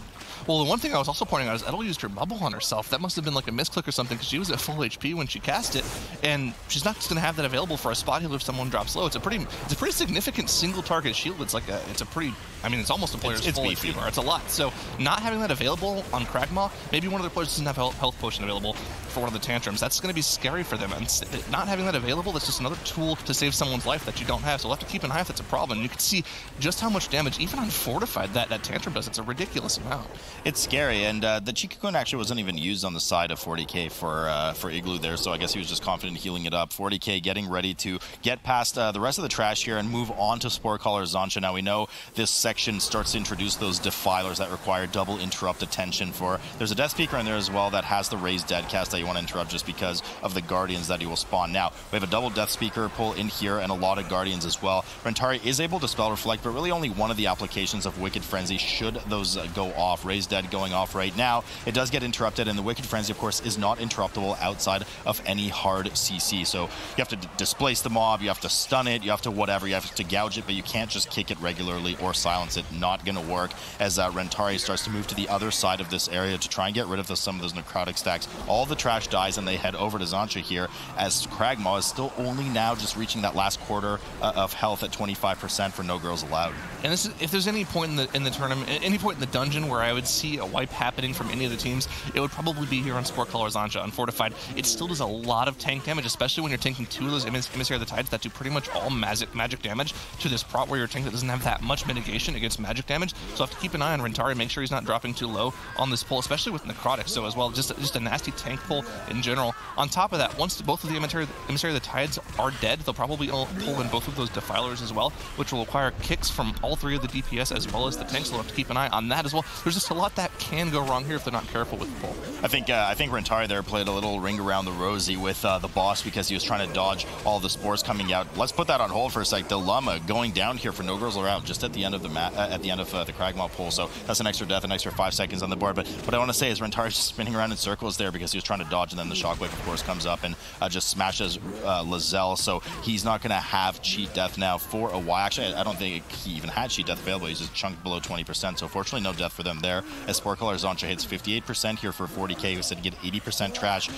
Well, the one thing I was also pointing out is Edel used her bubble on herself. That must have been like a misclick or something because she was at full HP when she cast it, and she's not just going to have that available for a spot healer if someone drops low. It's a pretty significant single target shield. It's almost a player's full HP bar. It's a lot. So not having that available on Kragmaw, maybe one of their players doesn't have health potion available for one of the tantrums. That's going to be scary for them. And not having that available, that's just another tool to save someone's life that you don't have. So we'll have to keep an eye if that's a problem. And you can see just how much damage, even on Fortified, that tantrum does. It's a ridiculous amount. It's scary, and the Chikakun actually wasn't even used on the side of 40k for Igloo there, so I guess he was just confident healing it up. 40k getting ready to get past the rest of the trash here and move on to Sporecaller Zancha. Now we know this section starts to introduce those defilers that require double interrupt attention for. There's a Death Speaker in there as well that has the raised dead cast that you want to interrupt just because of the Guardians that he will spawn. Now, we have a double Death Speaker pull in here and a lot of Guardians as well. Rentari is able to Spell Reflect, but really only one of the applications of Wicked Frenzy should those go off. Raised Dead going off right now. It does get interrupted, and the Wicked Frenzy, of course, is not interruptible outside of any hard CC. So you have to displace the mob, you have to stun it, you have to whatever, you have to gouge it, but you can't just kick it regularly or silence it. Not going to work as Rentari starts to move to the other side of this area to try and get rid of some of those necrotic stacks. All the trash dies, and they head over to Zancha here as Kragmaw is still only now just reaching that last quarter of health at 25% for No Girls Allowed. And this is, if there's any point in the tournament, any point in the dungeon where I would see a wipe happening from any of the teams, it would probably be here on Sporecaller Zancha. On Fortified, it still does a lot of tank damage, especially when you're tanking 2 of those Emissary of the Tides that do pretty much all magic damage to this prot where you're a tank that doesn't have that much mitigation against magic damage. So I have to keep an eye on Rentari, make sure he's not dropping too low on this pull, especially with necrotic. So as well, just a nasty tank pull in general. On top of that, once both of the Emissary of the Tides are dead, they'll probably all pull in both of those defilers as well, which will require kicks from all 3 of the DPS as well as the tanks. So we'll have to keep an eye on that as well. There's just a lot that can go wrong here if they're not careful with the pull. I think Rentari there played a little ring around the rosy with the boss because he was trying to dodge all the spores coming out. Let's put that on hold for a sec. Dilemma going down here for No Girls Allowed just at the end of the the Kragmaw pull. So that's an extra death, an extra 5 seconds on the board. But what I want to say is Rentari's just spinning around in circles there because he was trying to dodge, and then the shockwave of course comes up and just smashes Lizelle. So he's not going to have cheat death now for a while. Actually, I don't think he even had cheat death available. He's just chunked below 20%. So fortunately, no death for them there. As Sporecaller Zancha hits 58% here for 40k, who said to get 80% trash,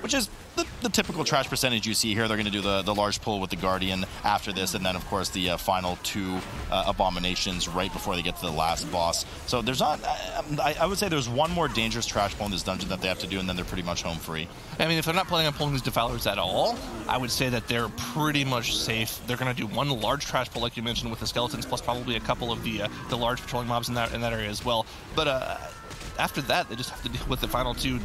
which is the typical trash percentage you see here. They're going to do the large pull with the Guardian after this, and then of course the final 2 abominations right before they get to the last boss. So there's not, I would say there's one more dangerous trash pull in this dungeon that they have to do, and then they're pretty much home free. I mean, if they're not planning on pulling these Defilers at all, I would say that they're pretty much safe. They're going to do one large trash pull, like you mentioned, with the skeletons, plus probably a couple of the large patrolling mobs in that area as well. But after that, they just have to deal with the final 2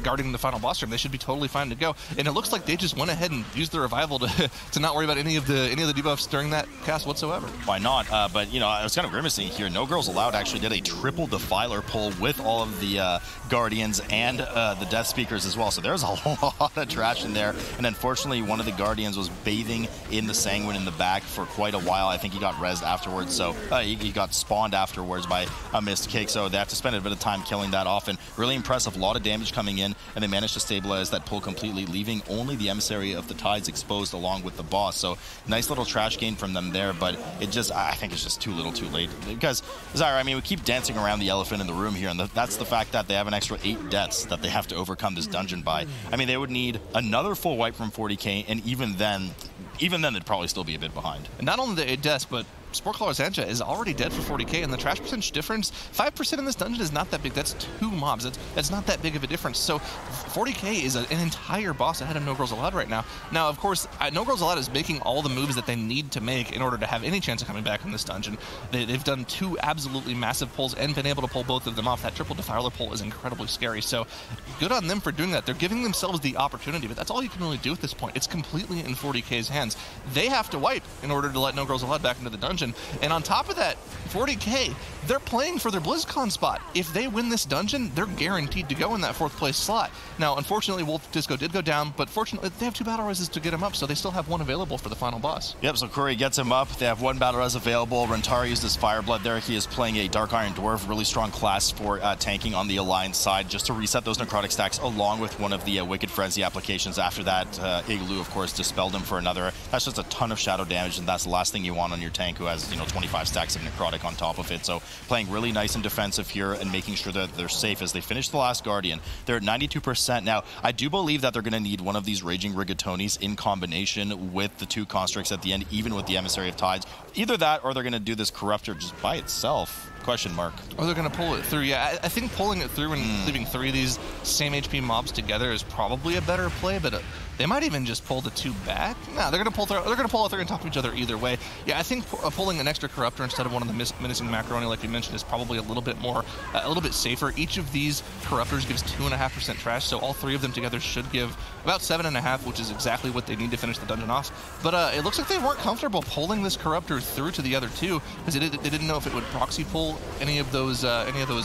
guarding the final boss room. They should be totally fine to go. And it looks like they just went ahead and used the revival to not worry about any of the debuffs during that cast whatsoever. Why not? But you know, I was kind of grimacing here. No Girls Allowed actually did a triple Defiler pull with all of the Guardians and the Death Speakers as well. So there's a lot of trash in there. And unfortunately, one of the Guardians was bathing in the Sanguine in the back for quite a while. I think he got rezzed afterwards. So he got spawned afterwards by a Mist Cake. So they have to spend a bit of time killing that off. And really impressive. A lot of damage coming in, and they managed to stabilize that pull completely, leaving only the Emissary of the Tides exposed along with the boss. So nice little trash gain from them there, but it just, I think it's just too little too late. Because, Zyra, I mean, we keep dancing around the elephant in the room here, and that's the fact that they have an extra 8 deaths that they have to overcome this dungeon by. I mean, they would need another full wipe from 40k, and even then they'd probably still be a bit behind. And not only the 8 deaths, but Sportclaw Zancha is already dead for 40k, and the trash percentage difference, 5% in this dungeon is not that big. That's 2 mobs. That's not that big of a difference. So 40k is an entire boss ahead of No Girls Allowed right now. Now, of course, No Girls Allowed is making all the moves that they need to make in order to have any chance of coming back in this dungeon. They've done 2 absolutely massive pulls and been able to pull both of them off. That triple Defiler pull is incredibly scary. So good on them for doing that. They're giving themselves the opportunity, but that's all you can really do at this point. It's completely in 40k's hands. They have to wipe in order to let No Girls Allowed back into the dungeon. And on top of that, 40k, they're playing for their BlizzCon spot. If they win this dungeon, they're guaranteed to go in that 4th place slot. Now, unfortunately, Wolf Disco did go down, but fortunately, they have 2 battle reses to get him up, so they still have 1 available for the final boss. Yep, so Curry gets him up. They have 1 battle res available. Rentari uses Fireblood there. He is playing a Dark Iron Dwarf, really strong class for tanking on the Alliance side, just to reset those necrotic stacks along with one of the Wicked Frenzy applications. After that, Igloo, of course, dispelled him for another. That's just a ton of shadow damage, and that's the last thing you want on your tank who has, 25 stacks of necrotic on top of it. So playing really nice and defensive here and making sure that they're safe as they finish the last Guardian. They're at 92%. Now, I do believe that they're going to need one of these Raging Rigatonis in combination with the 2 Constructs at the end, even with the Emissary of Tides. Either that or they're going to do this Corruptor just by itself. Question mark. Or they're going to pull it through. Yeah, I think pulling it through and leaving 3 of these same HP mobs together is probably a better play, but they might even just pull the 2 back. No, they're going to pull through. They're going to pull it through on top of each other either way. Yeah, I think pulling an extra Corruptor instead of one of the Menacing Macaroni, like we mentioned, is probably a little bit more, a little bit safer. Each of these Corruptors gives 2.5% trash, so all 3 of them together should give about 7.5, which is exactly what they need to finish the dungeon off. But it looks like they weren't comfortable pulling this Corruptor through to the other 2 because they didn't know if it would proxy pull any of those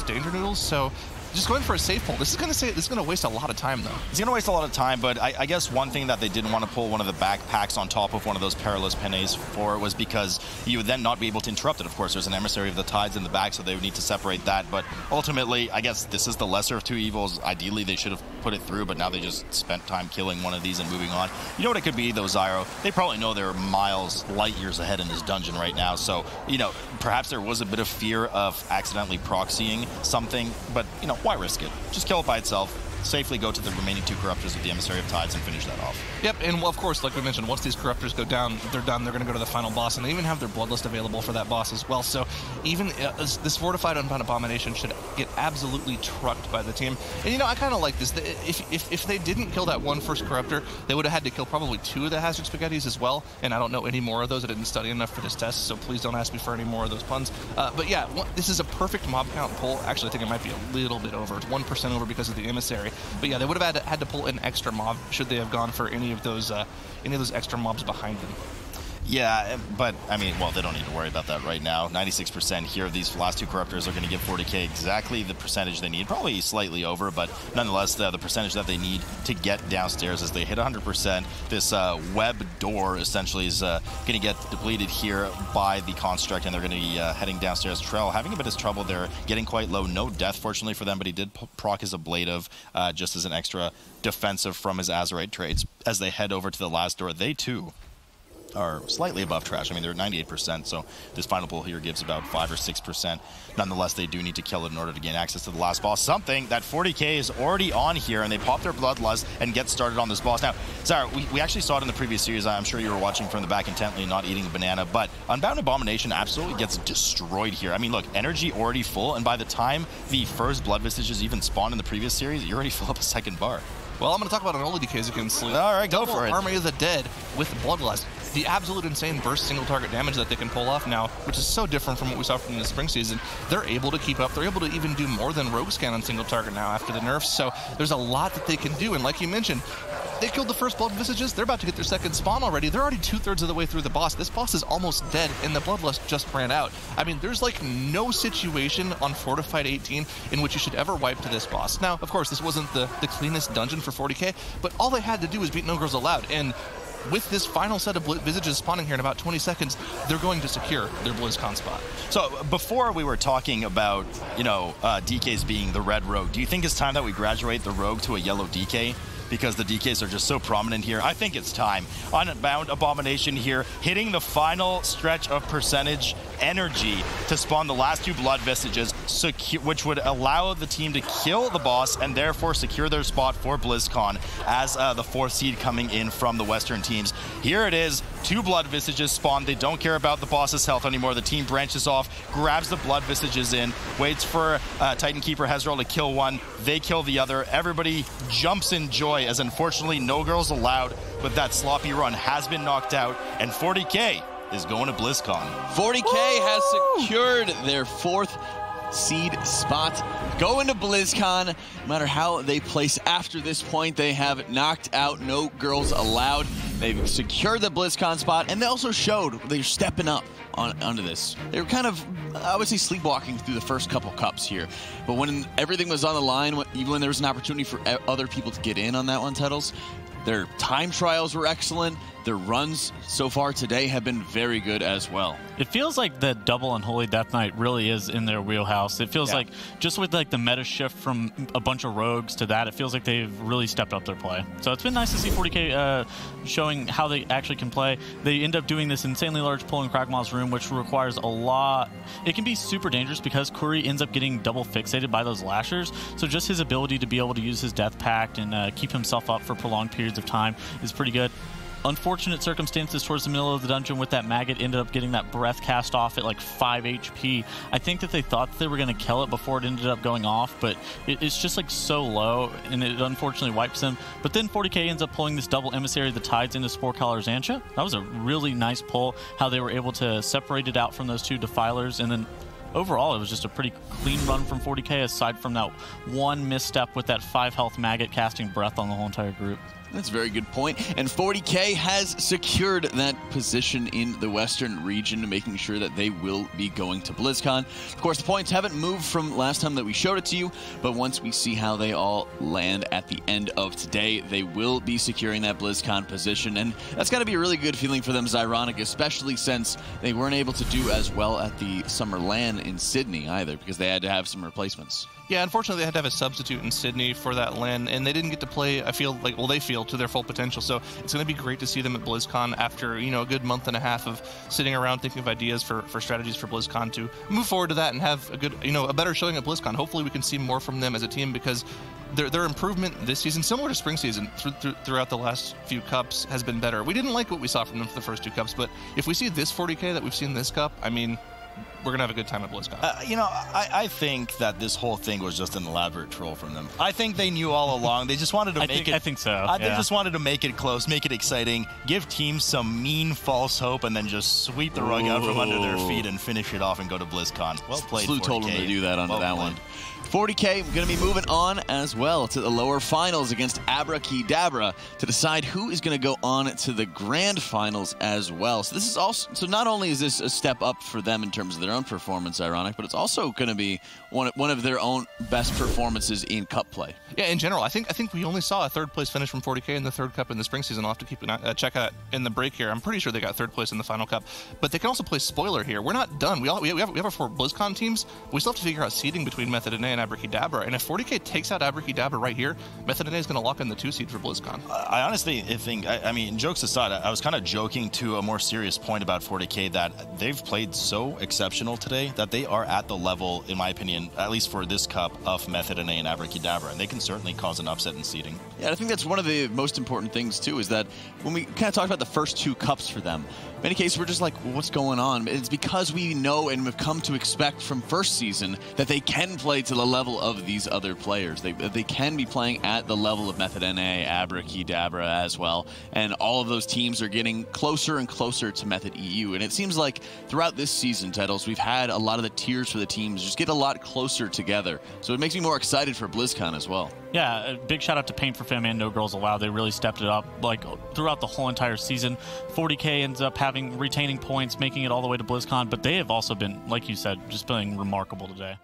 Danger Noodles. So just going for a safe pull. This is going to waste a lot of time, though. It's going to waste a lot of time, but I guess one thing that they didn't want to pull one of the backpacks on top of one of those Perilous Penes for was because you would then not be able to interrupt it. Of course, there's an Emissary of the Tides in the back, so they would need to separate that. But ultimately, I guess this is the lesser of 2 evils. Ideally, they should have put it through, but now they just spent time killing one of these and moving on. You know what it could be, though, Zyro? They probably know they're miles, light years ahead in this dungeon right now. So, perhaps there was a bit of fear of accidentally proxying something, but, why risk it? Just kill it by itself. Safely go to the remaining 2 Corruptors with the Emissary of Tides and finish that off. Yep, and of course, like we mentioned, once these Corruptors go down, they're done. They're going to go to the final boss, and they even have their Bloodlust available for that boss as well. So even this Fortified Unbound Abomination should get absolutely trucked by the team. And I kind of like this. If they didn't kill that 1 first Corruptor, they would have had to kill probably 2 of the Hazard Spaghettis as well. And I don't know any more of those. I didn't study enough for this test, so please don't ask me for any more of those puns. But yeah, this is a perfect mob count pull. Actually, I think it might be a little bit over. It's 1% over because of the Emissary. But yeah, they would have had to pull an extra mob should they have gone for any of those extra mobs behind them. Yeah, but, I mean, well, they don't need to worry about that right now. 96% here. These last 2 Corruptors are going to give 40k exactly the percentage they need. Probably slightly over, but nonetheless, the percentage that they need to get downstairs as they hit 100%. This web door, essentially, is going to get depleted here by the Construct, and they're going to be heading downstairs. Trell having a bit of trouble there, getting quite low. No death, fortunately, for them, but he did proc his Ablative just as an extra defensive from his Azerite traits as they head over to the last door. They, too, are slightly above trash. I mean, they're 98%, so this final pull here gives about 5 or 6%. Nonetheless, they do need to kill it in order to gain access to the last boss, something that 40K is already on here, and they pop their Bloodlust and get started on this boss. Now, Sarah, we actually saw it in the previous series. I'm sure you were watching from the back intently, not eating a banana, but Unbound Abomination absolutely gets destroyed here. I mean, look, energy already full, and by the time the first Blood Visages even spawned in the previous series, you already fill up a second bar. Well, I'm going to talk about an Unholy DKs against Sleuth. All right, go Double for it. Army of the Dead with Bloodlust. The absolute insane burst single target damage that they can pull off now, which is so different from what we saw from the spring season. They're able to keep up. They're able to even do more than Rogue Scan on single target now after the nerfs. So there's a lot that they can do. And like you mentioned, they killed the first Blood Visages. They're about to get their second spawn already. They're already 2/3 of the way through the boss. This boss is almost dead, and the Bloodlust just ran out. I mean, there's like no situation on Fortified 18 in which you should ever wipe to this boss. Now, of course, this wasn't the cleanest dungeon for 40K, but all they had to do was beat No Girls Allowed. And with this final set of Visages spawning here in about 20 seconds, they're going to secure their BlizzCon spot. So before we were talking about, DKs being the red rogue, do you think it's time that we graduate the rogue to a yellow DK? Because the DKs are just so prominent here. I think it's time. Unbound Abomination here, hitting the final stretch of percentage energy to spawn the last two Blood Visages, which would allow the team to kill the boss and therefore secure their spot for BlizzCon as the 4th seed coming in from the Western teams. Here it is, 2 Blood Visages spawned. They don't care about the boss's health anymore. The team branches off, grabs the Blood Visages in, waits for Titan Keeper Hezral to kill one. They kill the other. Everybody jumps in joy, as unfortunately No Girls Allowed, but that sloppy run has been knocked out, and 40K is going to BlizzCon. 40K has secured their 4th seed spot. Going to BlizzCon, no matter how they place after this point, they have knocked out No Girls Allowed. They've secured the BlizzCon spot, and they also showed they're stepping up onto this. They were kind of, I would say, sleepwalking through the first couple cups here. But when everything was on the line, even when there was an opportunity for other people to get in on that one, Tettles, their time trials were excellent. Their runs so far today have been very good as well. It feels like the double Unholy Death Knight really is in their wheelhouse. It feels like, just with like the meta shift from a bunch of rogues to that, it feels like they've really stepped up their play. So it's been nice to see 40K showing how they actually can play. They end up doing this insanely large pull in Krakmaw's room, which requires a lot. It can be super dangerous because Kuri ends up getting double fixated by those lashers. So just his ability to be able to use his Death Pact and keep himself up for prolonged periods of time is pretty good. Unfortunate circumstances towards the middle of the dungeon with that maggot. Ended up getting that breath cast off at like 5 HP. I think that they thought that they were going to kill it before it ended up going off, but it's just like so low, and it unfortunately wipes them. But then 40K ends up pulling this double Emissary of the Tides into Sporecaller Xantia. That was a really nice pull, how they were able to separate it out from those 2 Defilers, and then overall, it was just a pretty clean run from 40K, aside from that one misstep with that 5 health maggot casting breath on the whole entire group. That's a very good point. And 40K has secured that position in the Western region, making sure that they will be going to BlizzCon. Of course, the points haven't moved from last time that we showed it to you, but once we see how they all land at the end of today, they will be securing that BlizzCon position. And that's got to be a really good feeling for them, Zyronic, especially since they weren't able to do as well at the Summer LAN in Sydney either, because they had to have some replacements. Yeah, unfortunately, they had to have a substitute in Sydney for that LAN, and they didn't get to play, I feel like, well, they feel to their full potential. So it's going to be great to see them at BlizzCon after, a good month and a half of sitting around thinking of ideas for strategies for BlizzCon to move forward to that and have a good, a better showing at BlizzCon. Hopefully we can see more from them as a team, because their improvement this season, similar to spring season, throughout the last few cups, has been better. We didn't like what we saw from them for the first 2 cups, but if we see this 40K that we've seen this cup, I mean, we're going to have a good time at BlizzCon. I think that this whole thing was just an elaborate troll from them. I think they knew all along. They just wanted to make it. I think so. They just wanted to make it close, make it exciting, give teams some mean false hope, and then just sweep the rug out from under their feet and finish it off and go to BlizzCon. Well played, Slew 40K. told them to do that under that one. 40K going to be moving on as well to the lower finals against Abracadabra to decide who is going to go on to the grand finals as well. So this is also, so not only is this a step up for them in terms terms of their own performance, ironic, but it's also going to be one of their own best performances in Cup play. Yeah, in general, I think we only saw a third place finish from 40K in the third Cup in the spring season. I'll have to keep check out in the break here. I'm pretty sure they got third place in the final Cup, but they can also play spoiler here. We're not done. We have our 4 BlizzCon teams. We still have to figure out seeding between Method NA and Abracadabra, and if 40K takes out Abracadabra right here, Method NA is going to lock in the 2 seed for BlizzCon. I honestly think, I mean, jokes aside, I was kind of joking to a more serious point about 40K that they've played so exceptional today that they are at the level, in my opinion, at least for this Cup, of Method NA and Abracadabra, and they can certainly cause an upset in seeding. Yeah, I think that's one of the most important things, too, is that when we kind of talked about the first 2 Cups for them, in many cases, we're just like, well, what's going on? It's because we know and have come to expect from first season that they can play to the level of these other players. They can be playing at the level of Method NA, Abracadabra as well, and all of those teams are getting closer and closer to Method EU. And it seems like throughout this season, Titles, we've had a lot of the tiers for the teams just get a lot closer together. So it makes me more excited for BlizzCon as well. Yeah, a big shout out to Paint for Fam and No Girls Allowed. They really stepped it up like throughout the whole entire season. 40K ends up retaining points, making it all the way to BlizzCon, but they have also been, like you said, just playing remarkable today.